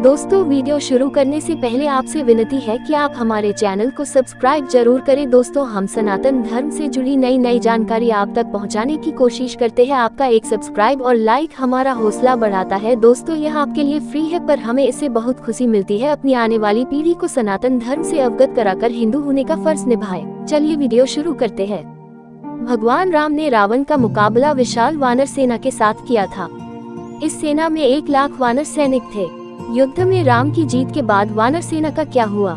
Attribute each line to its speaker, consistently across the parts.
Speaker 1: दोस्तों, वीडियो शुरू करने से पहले आपसे विनती है कि आप हमारे चैनल को सब्सक्राइब जरूर करें। दोस्तों, हम सनातन धर्म से जुड़ी नई जानकारी आप तक पहुंचाने की कोशिश करते हैं। आपका एक सब्सक्राइब और लाइक हमारा हौसला बढ़ाता है। दोस्तों, यह आपके लिए फ्री है, पर हमें इससे बहुत खुशी मिलती है। अपनी आने वाली पीढ़ी को सनातन धर्म से अवगत कराकर हिंदू होने का फर्ज निभाए। चलिए वीडियो शुरू करते हैं। भगवान राम ने रावण का मुकाबला विशाल वानर सेना के साथ किया था। इस सेना में 1 लाख वानर सैनिक थे। युद्ध में राम की जीत के बाद वानर सेना का क्या हुआ,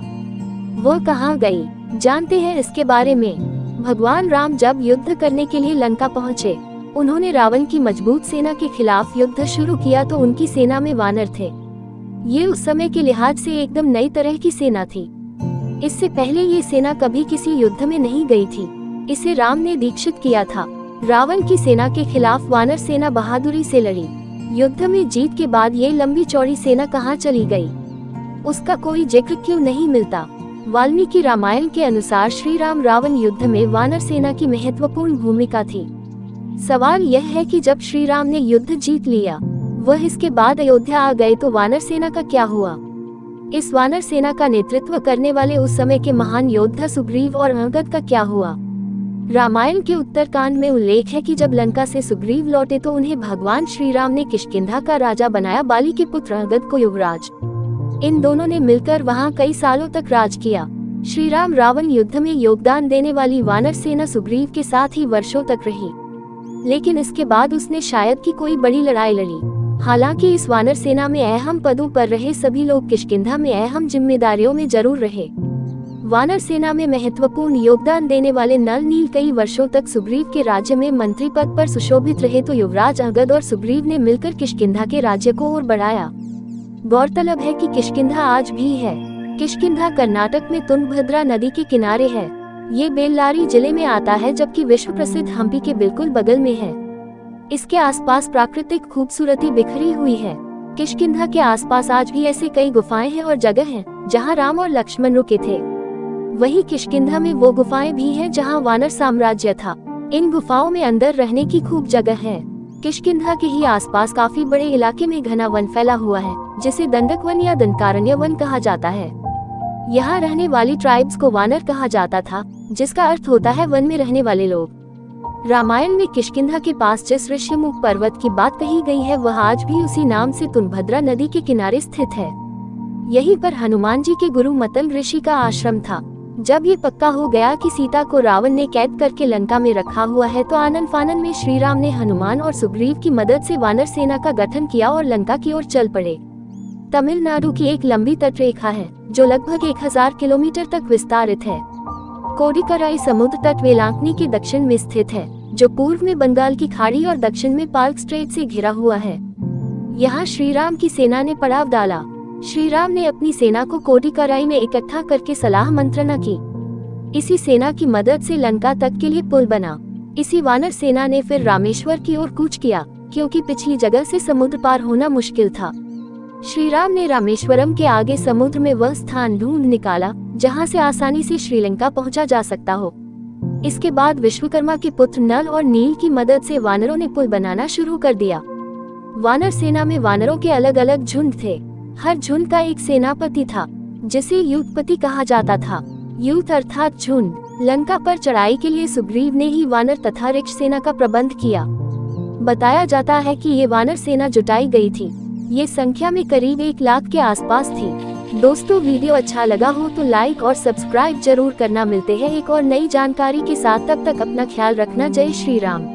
Speaker 1: वो कहाँ गई, जानते हैं इसके बारे में। भगवान राम जब युद्ध करने के लिए लंका पहुँचे, उन्होंने रावण की मजबूत सेना के खिलाफ युद्ध शुरू किया तो उनकी सेना में वानर थे। ये उस समय के लिहाज से एकदम नई तरह की सेना थी। इससे पहले ये सेना कभी किसी युद्ध में नहीं गई थी। इसे राम ने दीक्षित किया था। रावण की सेना के खिलाफ वानर सेना बहादुरी से लड़ी। युद्ध में जीत के बाद ये लंबी चौड़ी सेना कहाँ चली गई, उसका कोई जिक्र क्यों नहीं मिलता। वाल्मीकि रामायण के अनुसार श्री राम रावण युद्ध में वानर सेना की महत्वपूर्ण भूमिका थी। सवाल यह है कि जब श्री राम ने युद्ध जीत लिया, वह इसके बाद अयोध्या आ गए तो वानर सेना का क्या हुआ। इस वानर सेना का नेतृत्व करने वाले उस समय के महान योद्धा सुग्रीव और अंगद का क्या हुआ। रामायण के उत्तरकांड में उल्लेख है कि जब लंका से सुग्रीव लौटे तो उन्हें भगवान श्री राम ने किष्किंधा का राजा बनाया, बाली के पुत्र अंगद को युवराज। इन दोनों ने मिलकर वहां कई सालों तक राज किया। श्री राम रावण युद्ध में योगदान देने वाली वानर सेना सुग्रीव के साथ ही वर्षों तक रही, लेकिन इसके बाद उसने शायद की कोई बड़ी लड़ाई लड़ी। हालांकि इस वानर सेना में अहम पदों पर रहे सभी लोग किष्किंधा में अहम जिम्मेदारियों में जरूर रहे। वानर सेना में महत्वपूर्ण योगदान देने वाले नल नील कई वर्षों तक सुग्रीव के राज्य में मंत्री पद पर सुशोभित रहे तो युवराज अंगद और सुग्रीव ने मिलकर किष्किंधा के राज्य को और बढ़ाया। गौरतलब है कि किष्किंधा आज भी है। किष्किंधा कर्नाटक में तुंगभद्रा नदी के किनारे है। ये बेल्लारी जिले में आता है, जबकि विश्व प्रसिद्ध हम्पी के बिल्कुल बगल में है। इसके आसपास प्राकृतिक खूबसूरती बिखरी हुई है। किष्किंधा के आसपास आज भी ऐसे कई गुफाएं हैं और जगह हैं जहां राम और लक्ष्मण रुके थे। वहीं किष्किंधा में वो गुफाएं भी हैं जहां वानर साम्राज्य था। इन गुफाओं में अंदर रहने की खूब जगह है। किष्किंधा के ही आसपास काफी बड़े इलाके में घना वन फैला हुआ है, जिसे दंडक वन या दंडकारण्य वन कहा जाता है। यहाँ रहने वाली ट्राइब्स को वानर कहा जाता था, जिसका अर्थ होता है वन में रहने वाले लोग। रामायण में किष्किंधा के पास जिस ऋष्यमुख पर्वत की बात कही गई है, वह आज भी उसी नाम से तुंगभद्रा नदी के किनारे स्थित है। यहीं पर हनुमान जी के गुरु मतल ऋषि का आश्रम था। जब ये पक्का हो गया कि सीता को रावण ने कैद करके लंका में रखा हुआ है, तो आनन फानन में श्री राम ने हनुमान और सुग्रीव की मदद से वानर सेना का गठन किया और लंका की ओर चल पड़े। तमिलनाडु की एक लंबी तटरेखा है जो लगभग 1000 किलोमीटर तक विस्तारित है। कोडिकराई समुद्र तट वेलांकनी के दक्षिण में स्थित है, जो पूर्व में बंगाल की खाड़ी और दक्षिण में पाल्क स्ट्रेट से घिरा हुआ है। यहाँ श्री राम की सेना ने पड़ाव डाला। श्री राम ने अपनी सेना को कोडिकराई में इकट्ठा करके सलाह मंत्रणा की। इसी सेना की मदद से लंका तक के लिए पुल बना। इसी वानर सेना ने फिर रामेश्वर की ओर कूच किया, क्योंकि पिछली जगह से समुद्र पार होना मुश्किल था। श्री राम ने रामेश्वरम के आगे समुद्र में वह स्थान ढूंढ निकाला जहां से आसानी से श्रीलंका पहुंचा जा सकता हो। इसके बाद विश्वकर्मा के पुत्र नल और नील की मदद से वानरों ने पुल बनाना शुरू कर दिया। वानर सेना में वानरों के अलग अलग झुंड थे। हर झुंड का एक सेनापति था, जिसे यूथपति कहा जाता था। यूथ अर्थात झुंड। लंका पर चढ़ाई के लिए सुग्रीव ने ही वानर तथा रिक्ष सेना का प्रबंध किया। बताया जाता है कि ये वानर सेना जुटाई गई थी। ये संख्या में करीब 1 लाख के आसपास थी। दोस्तों, वीडियो अच्छा लगा हो तो लाइक और सब्सक्राइब जरूर करना। मिलते हैं एक और नई जानकारी के साथ, तब तक अपना ख्याल रखना। जय श्री राम।